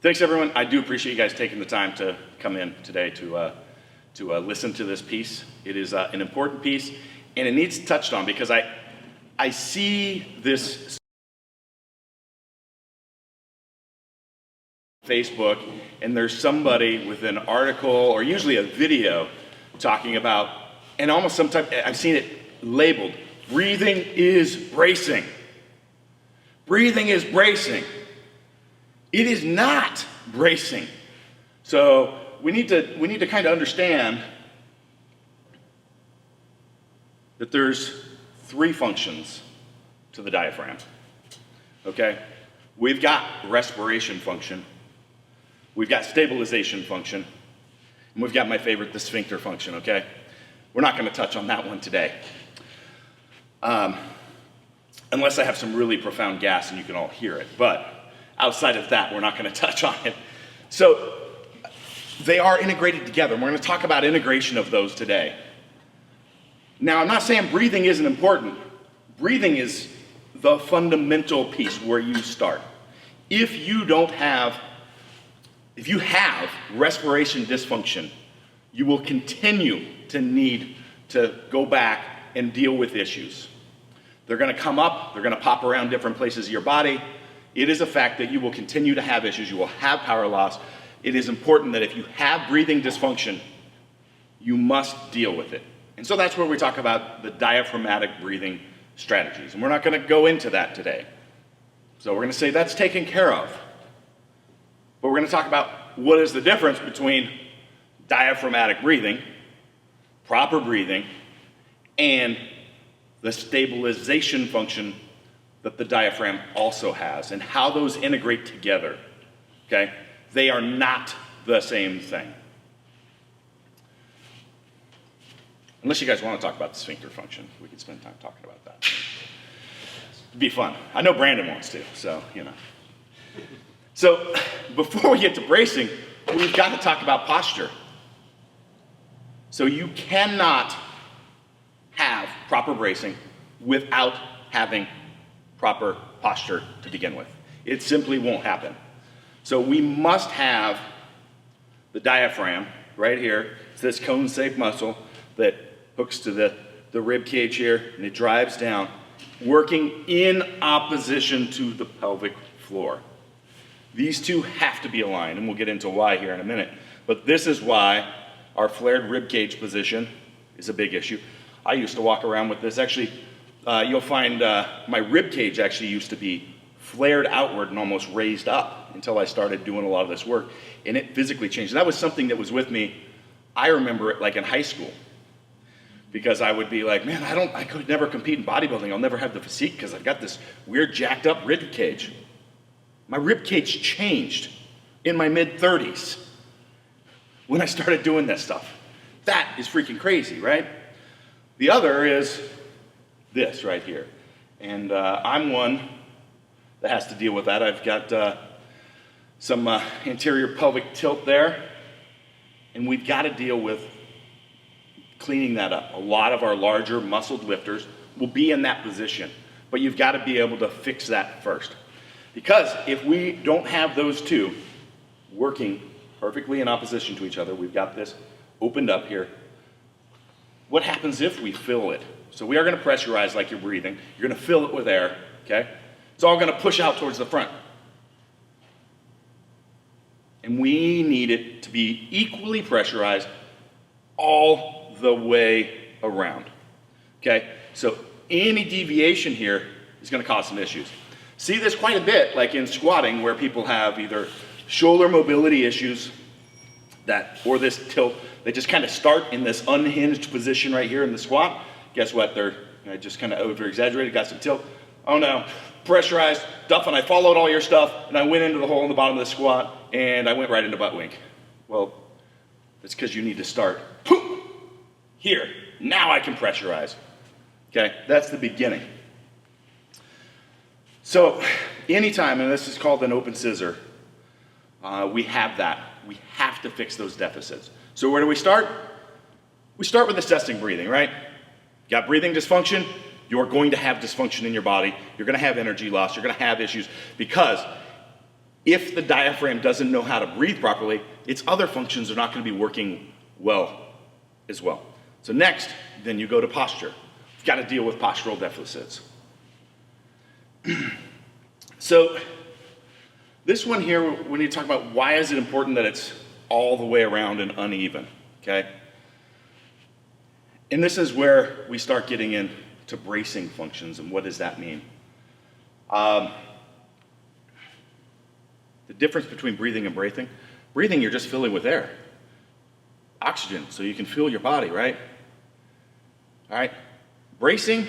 Thanks, everyone. I do appreciate you guys taking the time to come in today to listen to this piece. It is an important piece, and it needs touched on because I see this Facebook, and there's somebody with an article or usually a video talking about, and almost sometimes I've seen it labeled, breathing is bracing. Breathing is bracing. It is not bracing. So we need to kind of understand that there's three functions to the diaphragm. Okay? We've got respiration function, we've got stabilization function, and we've got my favorite, the sphincter function, okay? We're not going to touch on that one today. Unless I have some really profound gas and you can all hear it. But outside of that, we're not going to touch on it. So they are integrated together. We're going to talk about integration of those today. Now, I'm not saying breathing isn't important. Breathing is the fundamental piece where you start. If you have respiration dysfunction, you will continue to need to go back and deal with issues. They're going to come up, they're going to pop around different places of your body. It is a fact that you will continue to have issues, you will have power loss. It is important that if you have breathing dysfunction, you must deal with it. And so that's where we talk about the diaphragmatic breathing strategies. And we're not going to go into that today. So we're going to say that's taken care of. But we're going to talk about what is the difference between diaphragmatic breathing, proper breathing, and the stabilization function that the diaphragm also has, and how those integrate together, okay? They are not the same thing. Unless you guys want to talk about the sphincter function, we can spend time talking about that. It'd be fun. I know Brandon wants to, so, you know. So, before we get to bracing, we've got to talk about posture. So you cannot have proper bracing without having proper posture to begin with. It simply won't happen. So we must have the diaphragm right here. It's this cone-shaped muscle that hooks to the rib cage here, and it drives down, working in opposition to the pelvic floor. These two have to be aligned, and we'll get into why here in a minute. But this is why our flared rib cage position is a big issue. I used to walk around with this. Actually, you'll find my rib cage actually used to be flared outward and almost raised up until I started doing a lot of this work, and it physically changed. And that was something that was with me. I remember it like in high school, because I would be like, man, I could never compete in bodybuilding. I'll never have the physique because I've got this weird jacked up rib cage. My rib cage changed in my mid-30s when I started doing this stuff. That is freaking crazy, right? The other is this right here. And I'm one that has to deal with that. I've got some anterior pelvic tilt there, and we've got to deal with cleaning that up. A lot of our larger muscled lifters will be in that position, but you've got to be able to fix that first. Because if we don't have those two working perfectly in opposition to each other, we've got this opened up here. What happens if we fill it? So we are going to pressurize like you're breathing. You're going to fill it with air, okay? It's all going to push out towards the front. And we need it to be equally pressurized all the way around, okay? So any deviation here is going to cause some issues. See this quite a bit, like in squatting, where people have either shoulder mobility issues or this tilt. They just kind of start in this unhinged position right here in the squat. Guess what? I just kind of over-exaggerated, got some tilt. Oh no, pressurized. Duffin, I followed all your stuff, and I went into the hole in the bottom of the squat, and I went right into butt wink. Well, that's because you need to start here. Now I can pressurize. Okay, that's the beginning. So anytime, and this is called an open scissor, we have that. We have to fix those deficits. So where do we start? We start with assessing breathing, right? You got breathing dysfunction, you're going to have dysfunction in your body. You're going to have energy loss. You're going to have issues because if the diaphragm doesn't know how to breathe properly, its other functions are not going to be working well as well. So next, then you go to posture. You've got to deal with postural deficits. So this one here, we need to talk about why is it important that it's all the way around and uneven, okay? And this is where we start getting into bracing functions, and what does that mean? The difference between breathing and bracing. Breathing, you're just filling with air. Oxygen, so you can feel your body, right? All right. Bracing,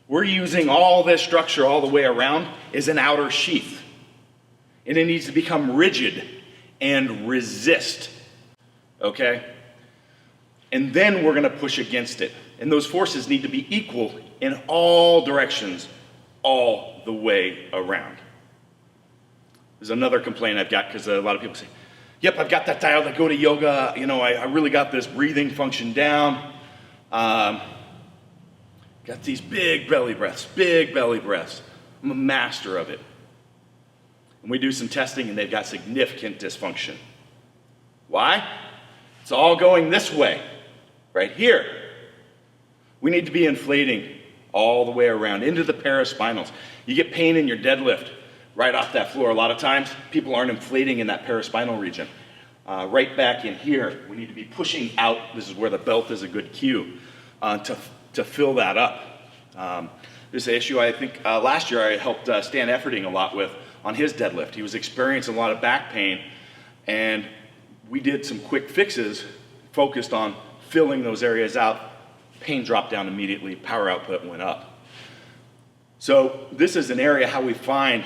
we're using all this structure all the way around as an outer sheath. And it needs to become rigid and resist, okay? And then we're gonna push against it. And those forces need to be equal in all directions, all the way around. There's another complaint I've got, because a lot of people say, yep, I've got that dialed, I go to yoga, you know, I really got this breathing function down. Got these big belly breaths. I'm a master of it. And we do some testing and they've got significant dysfunction. Why? It's all going this way, right here. We need to be inflating all the way around into the paraspinals. You get pain in your deadlift right off that floor. A lot of times people aren't inflating in that paraspinal region. Right back in here, we need to be pushing out. This is where the belt is a good cue to fill that up. This is an issue I think last year I helped Stan Efferding a lot with on his deadlift. He was experiencing a lot of back pain, and we did some quick fixes focused on filling those areas out. Pain dropped down immediately, power output went up. So this is an area how we find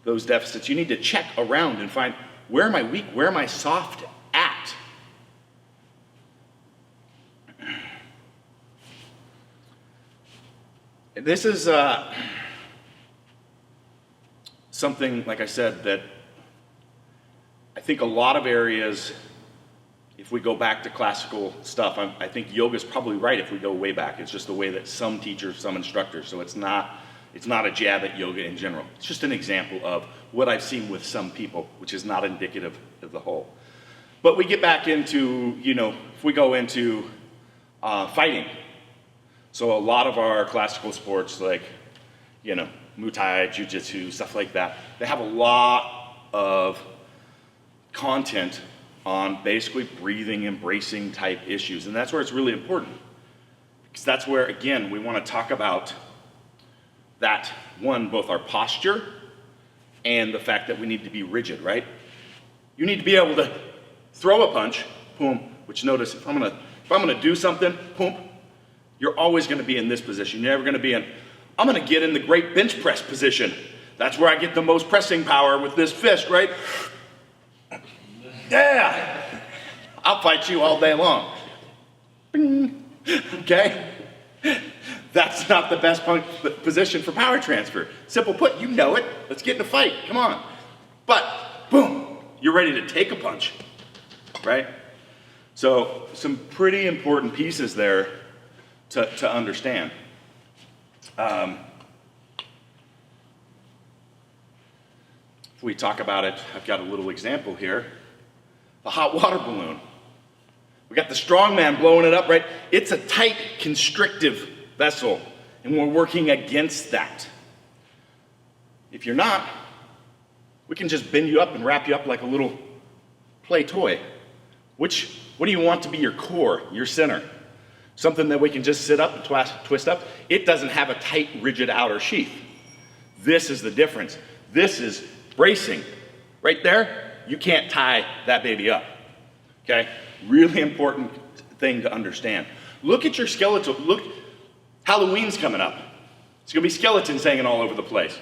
those deficits. You need to check around and find, where am I weak, where am I soft at? This is something, like I said, that I think a lot of areas, if we go back to classical stuff, I think yoga's probably right if we go way back. It's just the way that some teachers, some instructors, so it's not a jab at yoga in general. It's just an example of what I've seen with some people, which is not indicative of the whole. But we get back into, you know, if we go into fighting. So a lot of our classical sports, like, you know, Muay Thai, Jiu-Jitsu, stuff like that, they have a lot of content on basically breathing and bracing type issues. And that's where it's really important. Because that's where, again, we want to talk about that, one, both our posture and the fact that we need to be rigid, right? You need to be able to throw a punch, boom, which notice, if I'm gonna do something, boom, you're always gonna be in this position. You're never gonna be in, I'm gonna get in the great bench press position. That's where I get the most pressing power with this fist, right? Yeah, I'll fight you all day long. Okay? That's not the best position for power transfer. Simple put, you know it. Let's get in a fight, come on. But, boom, you're ready to take a punch, right? So, some pretty important pieces there to understand. If we talk about it, I've got a little example here. The hot water balloon. We got the strongman blowing it up, right? It's a tight, constrictive vessel, and we're working against that. If you're not, we can just bend you up and wrap you up like a little play toy. What do you want to be your core, your center? Something that we can just sit up and twist up? It doesn't have a tight, rigid outer sheath. This is the difference. This is bracing. Right there, you can't tie that baby up. Okay? Really important thing to understand. Look at your skeletal. Look, Halloween's coming up. It's gonna be skeletons hanging all over the place.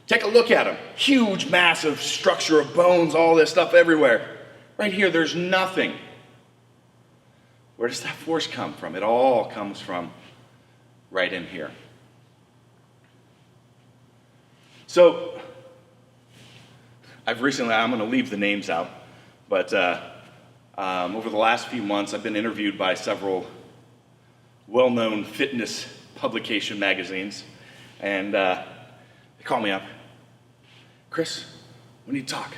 Take a look at them. Huge, massive structure of bones, all this stuff everywhere. Right here, there's nothing. Where does that force come from? It all comes from right in here. So, I'm gonna leave the names out, but over the last few months, I've been interviewed by several well-known fitness publication magazines, and they call me up. Chris, We need to talk.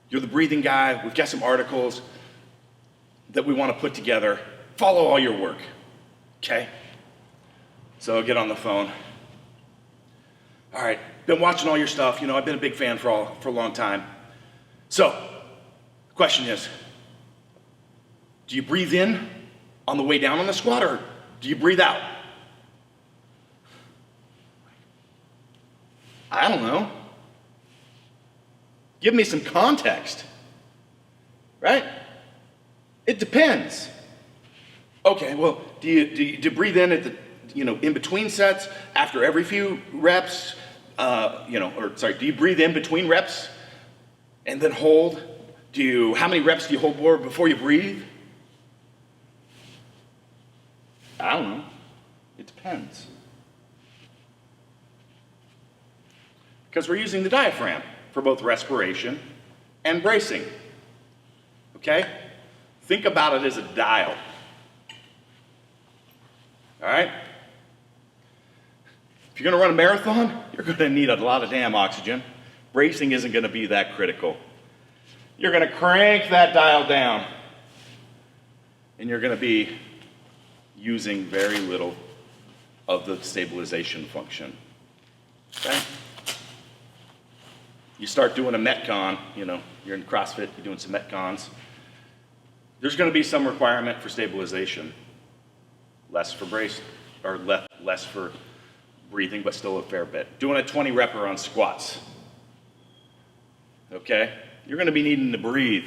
You're the breathing guy. We've got some articles that we want to put together. Follow all your work, okay? So I get on the phone. All right, been watching all your stuff. I've been a big fan for a long time. So, the question is, do you breathe in on the way down on the squat, or do you breathe out? I don't know. Give me some context, right? It depends. Okay, well, do you breathe in at the, in between sets, after every few reps, do you breathe in between reps and then hold? How many reps do you hold before you breathe? I don't know. It depends. Because we're using the diaphragm for both respiration and bracing. Okay? Think about it as a dial. All right? If you're going to run a marathon, you're going to need a lot of damn oxygen. Bracing isn't going to be that critical. You're going to crank that dial down, and you're going to be using very little of the stabilization function. Okay? You start doing a Metcon, you're in CrossFit, you're doing some Metcons. There's going to be some requirement for stabilization. Less for brace, or less for breathing, but still a fair bit. Doing a 20 repper on squats. Okay? You're going to be needing to breathe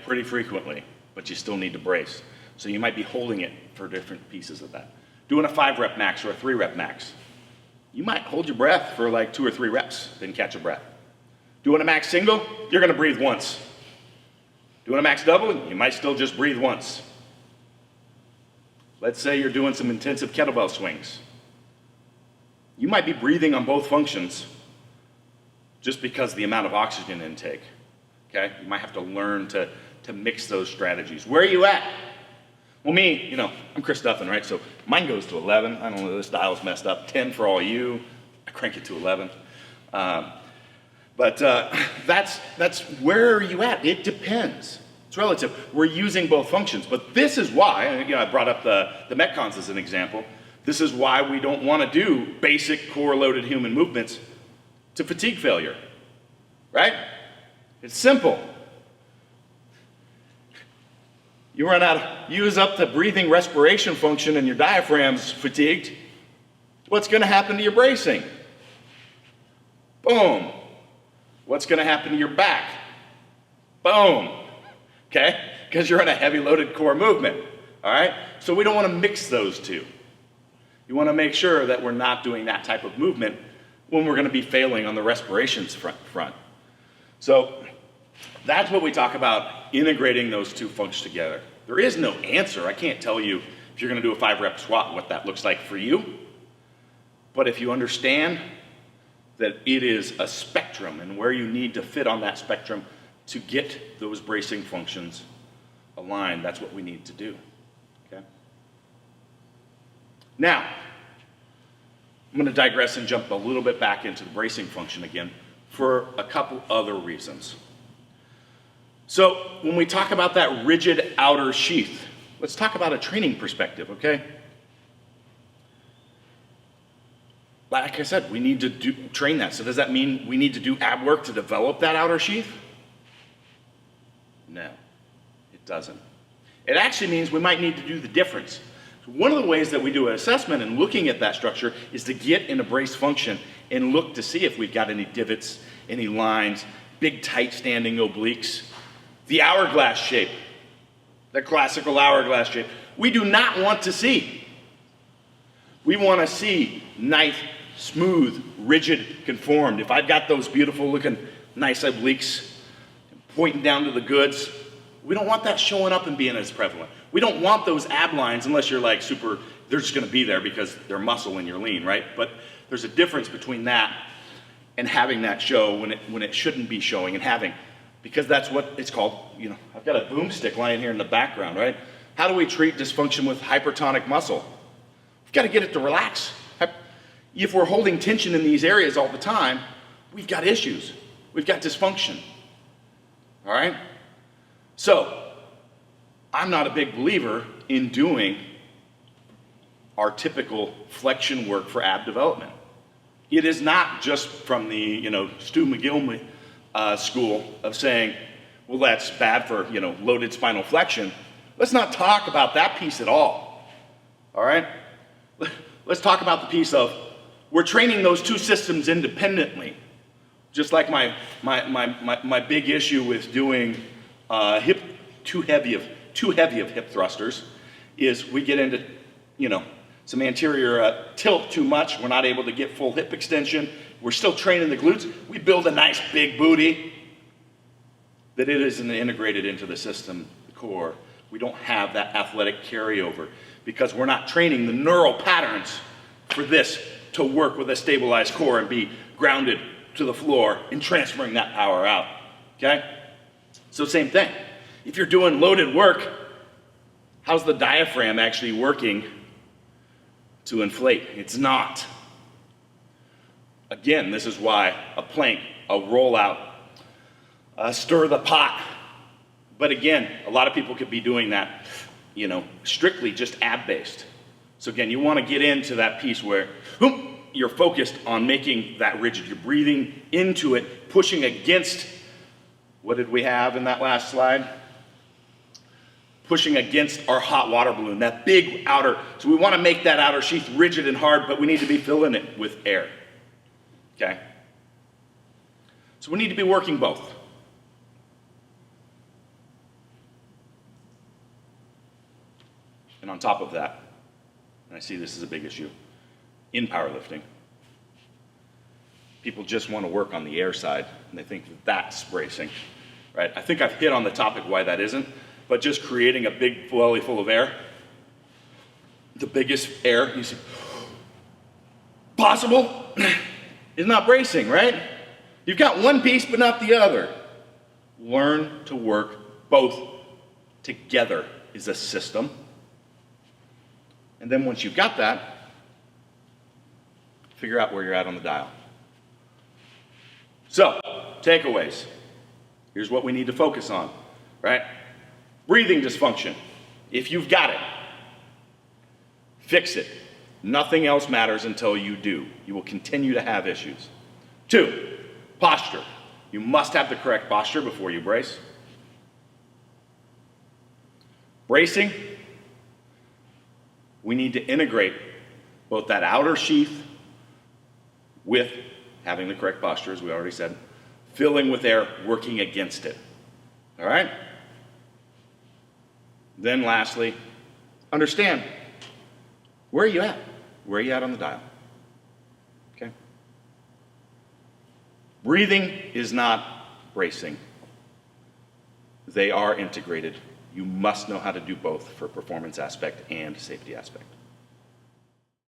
pretty frequently, but you still need to brace. So you might be holding it for different pieces of that. Doing a 5 rep max or a 3 rep max. You might hold your breath for 2 or 3 reps, then catch a breath. Doing a max single, you're going to breathe once. Doing a max double, you might still just breathe once. Let's say you're doing some intensive kettlebell swings. You might be breathing on both functions just because of the amount of oxygen intake. Okay? You might have to learn to mix those strategies. Where are you at? Well, me, I'm Chris Duffin, right? So mine goes to 11. I don't know, this dial's messed up. 10 for all you. I crank it to 11. But that's where are you at? It depends. It's relative. We're using both functions. But this is why, I brought up the Metcons as an example. This is why we don't want to do basic core-loaded human movements to fatigue failure, right? It's simple. You use up the breathing respiration function and your diaphragm's fatigued. What's going to happen to your bracing? Boom. What's going to happen to your back? Boom. Okay? Because you're in a heavy loaded core movement. All right? So we don't want to mix those two. You want to make sure that we're not doing that type of movement when we're going to be failing on the respirations front. So that's what we talk about, integrating those two functions together. There is no answer. I can't tell you if you're going to do a 5 rep squat what that looks like for you. But if you understand that it is a spectrum and where you need to fit on that spectrum to get those bracing functions aligned, that's what we need to do. Okay? Now, I'm going to digress and jump a little bit back into the bracing function again for a couple other reasons. So when we talk about that rigid outer sheath, let's talk about a training perspective, okay? Like I said, we need to train that. So does that mean we need to do ab work to develop that outer sheath? No, it doesn't. It actually means we might need to do the difference. So one of the ways that we do an assessment and looking at that structure is to get in a brace function and look to see if we've got any divots, any lines, big tight standing obliques. The hourglass shape, the classical hourglass shape, we do not want to see. We want to see nice, smooth, rigid, conformed. If I've got those beautiful looking nice obliques pointing down to the goods, we don't want that showing up and being as prevalent. We don't want those ab lines unless you're they're just going to be there because they're muscle when you're lean, right? But there's a difference between that and having that show when it shouldn't be showing and having, because that's what it's called. I've got a boomstick lying here in the background, right? How do we treat dysfunction with hypertonic muscle? We've got to get it to relax. If we're holding tension in these areas all the time, we've got issues. we've got dysfunction. All right? So, I'm not a big believer in doing our typical flexion work for ab development. It is not just from the, Stu McGill school of saying, well, that's bad for, loaded spinal flexion. Let's not talk about that piece at all. All right? Let's talk about the piece of we're training those two systems independently. Just like my big issue with doing too heavy of hip thrusters is we get into, some anterior tilt too much. We're not able to get full hip extension. We're still training the glutes. We build a nice big booty that it isn't integrated into the system, the core. We don't have that athletic carryover because we're not training the neural patterns for this to work with a stabilized core and be grounded to the floor and transferring that power out, okay? So same thing. If you're doing loaded work, how's the diaphragm actually working to inflate? It's not. Again, this is why a plank, a rollout, stir the pot. But again, a lot of people could be doing that, strictly just ab-based. So again, you want to get into that piece where you're focused on making that rigid. You're breathing into it, pushing against, what did we have in that last slide? Pushing against our hot water balloon, that big outer. So we want to make that outer sheath rigid and hard, but we need to be filling it with air. Okay? So we need to be working both. And on top of that, and I see this is a big issue, in powerlifting, people just want to work on the air side, and they think that that's bracing, right? I think I've hit on the topic why that isn't, but just creating a big belly full of air, the biggest air, you see, possible, is not bracing, right? You've got one piece, but not the other. Learn to work both together as a system. And then once you've got that, figure out where you're at on the dial. So, takeaways. Here's what we need to focus on, right? Breathing dysfunction. If you've got it, fix it. Nothing else matters until you do. You will continue to have issues. 2, posture. You must have the correct posture before you brace. Bracing, we need to integrate both that outer sheath with having the correct posture, as we already said, filling with air, working against it. All right? Then lastly, understand, where are you at? Where are you at on the dial? Okay? Breathing is not bracing. They are integrated. You must know how to do both for performance aspect and safety aspect.